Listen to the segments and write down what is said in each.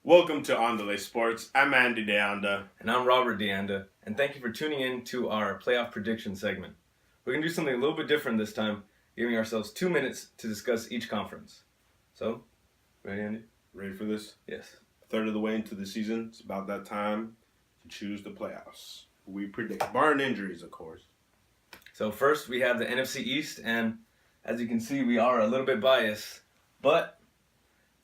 Welcome to On Delay Sports. I'm Andy DeAnda. And I'm Robert DeAnda, and thank you for tuning in to our playoff prediction segment. We're going to do something a little bit different this time, giving ourselves 2 minutes to discuss each conference. So, ready, Andy? Ready for this? Yes. A third of the way into the season. It's about that time to choose the playoffs. We predict, barring injuries, of course. So first, we have the NFC East, and as you can see, we are a little bit biased, but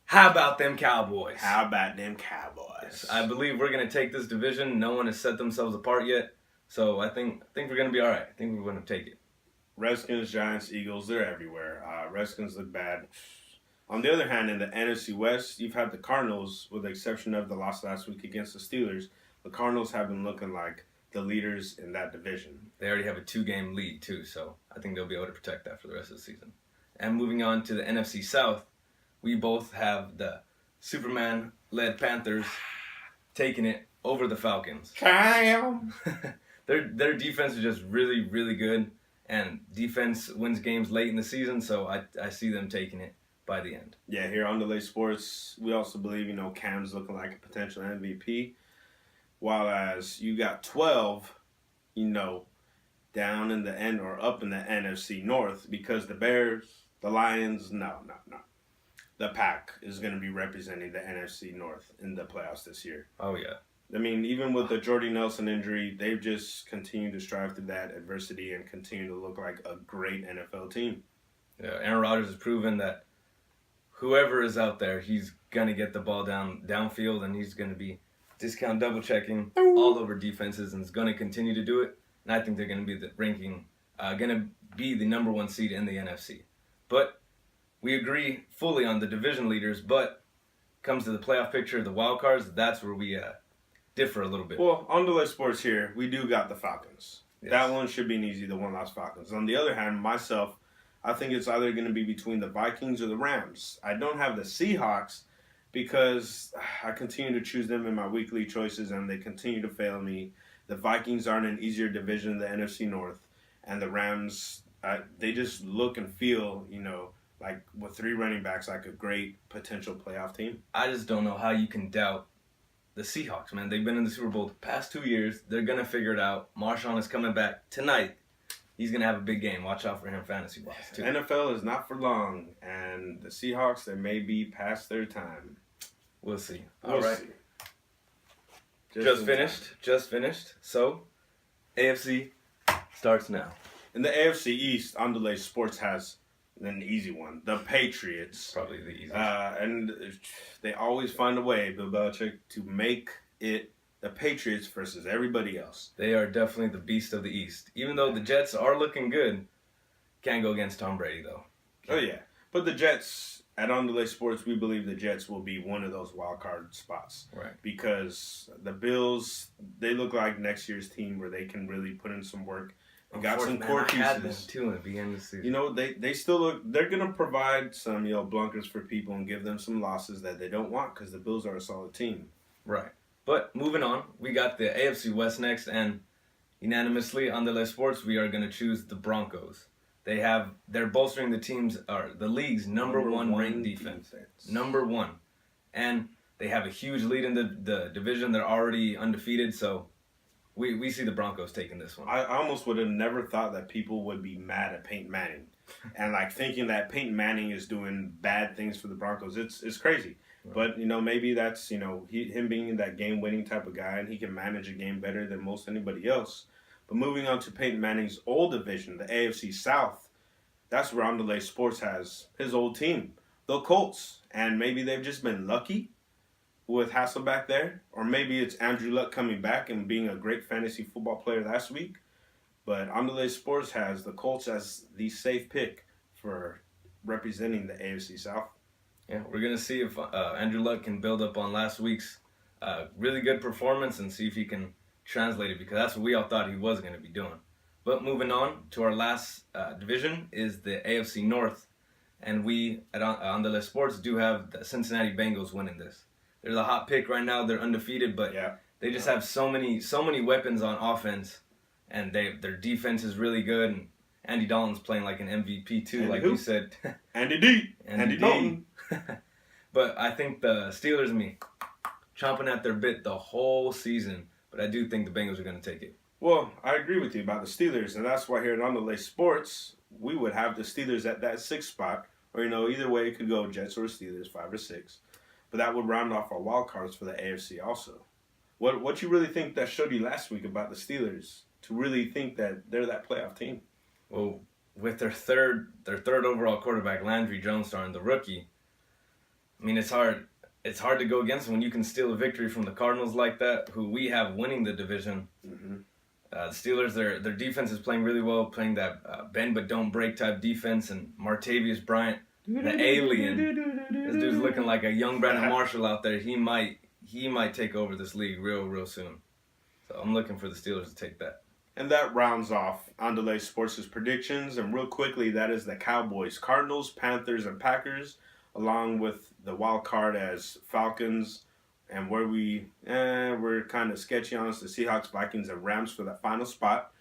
how about them Cowboys? How about them Cowboys? Yes, I believe we're going to take this division. No one has set themselves apart yet, so I think we're going to be all right. I think we're going to take it. Redskins, Giants, Eagles, they're everywhere. Redskins look bad. On the other hand, in the NFC West, you've had the Cardinals, with the exception of the loss last week against the Steelers. The Cardinals have been looking like the leaders in that division. They already have a 2-game lead, too, so I think they'll be able to protect that for the rest of the season. And moving on to the NFC South, we both have the Superman-led Panthers taking it over the Falcons. Cam! Their defense is just really, really good, and defense wins games late in the season, so I see them taking it by the end. Yeah, here on Delay Sports, we also believe, Cam's looking like a potential MVP. While as you got 12, down in the end or up in the NFC North, because the Bears, the Lions, no. The Pack is going to be representing the NFC North in the playoffs this year. Oh, yeah. I mean, even with the Jordy Nelson injury, they've just continued to strive through that adversity and continue to look like a great NFL team. Yeah, Aaron Rodgers has proven that whoever is out there, he's going to get the ball downfield, and he's going to be discount double checking all over defenses, and is going to continue to do it. And I think they're going to be the number one seed in the NFC. But we agree fully on the division leaders, but comes to the playoff picture, the wild cards, that's where we differ a little bit. Well, on Delay Sports here, we do got the Falcons. Yes. That one should be an easy, the one-loss Falcons. On the other hand, myself, I think it's either going to be between the Vikings or the Rams. I don't have the Seahawks because I continue to choose them in my weekly choices, and they continue to fail me. The Vikings are in an easier division, the NFC North, and the Rams, they just look and feel, like with 3 running backs, like a great potential playoff team. I just don't know how you can doubt the Seahawks, man. They've been in the Super Bowl the past 2 years. They're going to figure it out. Marshawn is coming back tonight. He's going to have a big game. Watch out for him fantasy-wise, too. NFL is not for long, and the Seahawks, they may be past their time. We'll see. We'll see. Just finished. So, AFC starts now. In the AFC East, On Delay Sports has an easy one. The Patriots. Probably the easiest. And they always find a way, Bill Belichick, to make it the Patriots versus everybody else. They are definitely the beast of the East. Even though the Jets are looking good, can't go against Tom Brady, though. Oh, yeah. But the Jets, at On Delay Sports, we believe the Jets will be one of those wild card spots. Right. Because the Bills, they look like next year's team where they can really put in some work. They got some core pieces. I had them, too, in the beginning of the season. They still look, they're going to provide some, blunkers for people and give them some losses that they don't want because the Bills are a solid team. Right. But moving on, we got the AFC West next, and unanimously on the list sports, we are going to choose the Broncos. They're bolstering the league's number one ranked defense. Number one. And they have a huge lead in the division. They're already undefeated, so we see the Broncos taking this one. I almost would have never thought that people would be mad at Peyton Manning. And thinking that Peyton Manning is doing bad things for the Broncos, it's crazy. Right. But, maybe that's, him being that game-winning type of guy, and he can manage a game better than most anybody else. But moving on to Peyton Manning's old division, the AFC South, that's where On Delay Sports has his old team, the Colts. And maybe they've just been lucky with Hasselbeck there. Or maybe it's Andrew Luck coming back and being a great fantasy football player last week. But On Delay Sports has the Colts as the safe pick for representing the AFC South. Yeah, we're going to see if Andrew Luck can build up on last week's really good performance and see if he can translate it, because that's what we all thought he was going to be doing. But moving on to our last division is the AFC North, and we at On The List Sports do have the Cincinnati Bengals winning this. They're the hot pick right now. They're undefeated, but they just have so many weapons on offense, and their defense is really good. And Andy Dalton's playing like an MVP too, you said. Andy Dalton. But I think the Steelers chomping at their bit the whole season. But I do think the Bengals are going to take it. Well, I agree with you about the Steelers, and that's why here at Underlay Sports, we would have the Steelers at that 6th spot. Or, either way it could go, Jets or Steelers, 5 or 6. But that would round off our wild cards for the AFC also. What you really think that showed you last week about the Steelers to really think that they're that playoff team? Well, with their third overall quarterback, Landry Jones, starting the rookie, I mean, it's hard to go against them when you can steal a victory from the Cardinals like that, who we have winning the division. Mm-hmm. The Steelers, their defense is playing really well, playing that bend but don't break type defense, and Martavius Bryant, the alien, this dude's looking like a young Brandon Marshall out there. He might take over this league real soon. So I'm looking for the Steelers to take that. And that rounds off Underlay Sports' predictions. And real quickly, that is the Cowboys, Cardinals, Panthers, and Packers, along with the wild card as Falcons, and where we're kind of sketchy on is the Seahawks, Vikings, and Rams for that final spot.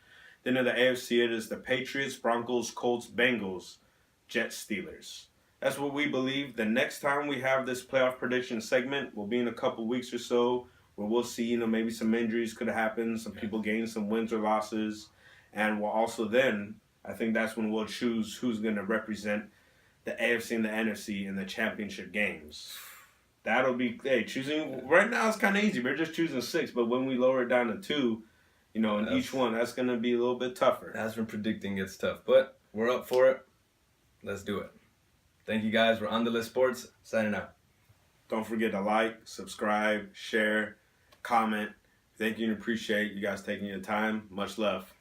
Then in the AFC, it is the Patriots, Broncos, Colts, Bengals, Jets, Steelers. That's what we believe. The next time we have this playoff prediction segment will be in a couple weeks or so, where we'll see, maybe some injuries could happen, some people gain some wins or losses, and we'll also then, I think that's when we'll choose who's going to represent the AFC and the NFC in the championship games. That'll be, choosing, right now it's kind of easy. We're just choosing 6, but when we lower it down to 2, in each one, that's going to be a little bit tougher. That's when predicting gets tough, but we're up for it. Let's do it. Thank you guys. We're Underlay Sports, signing out. Don't forget to like, subscribe, share, comment. Thank you and appreciate you guys taking your time. Much love.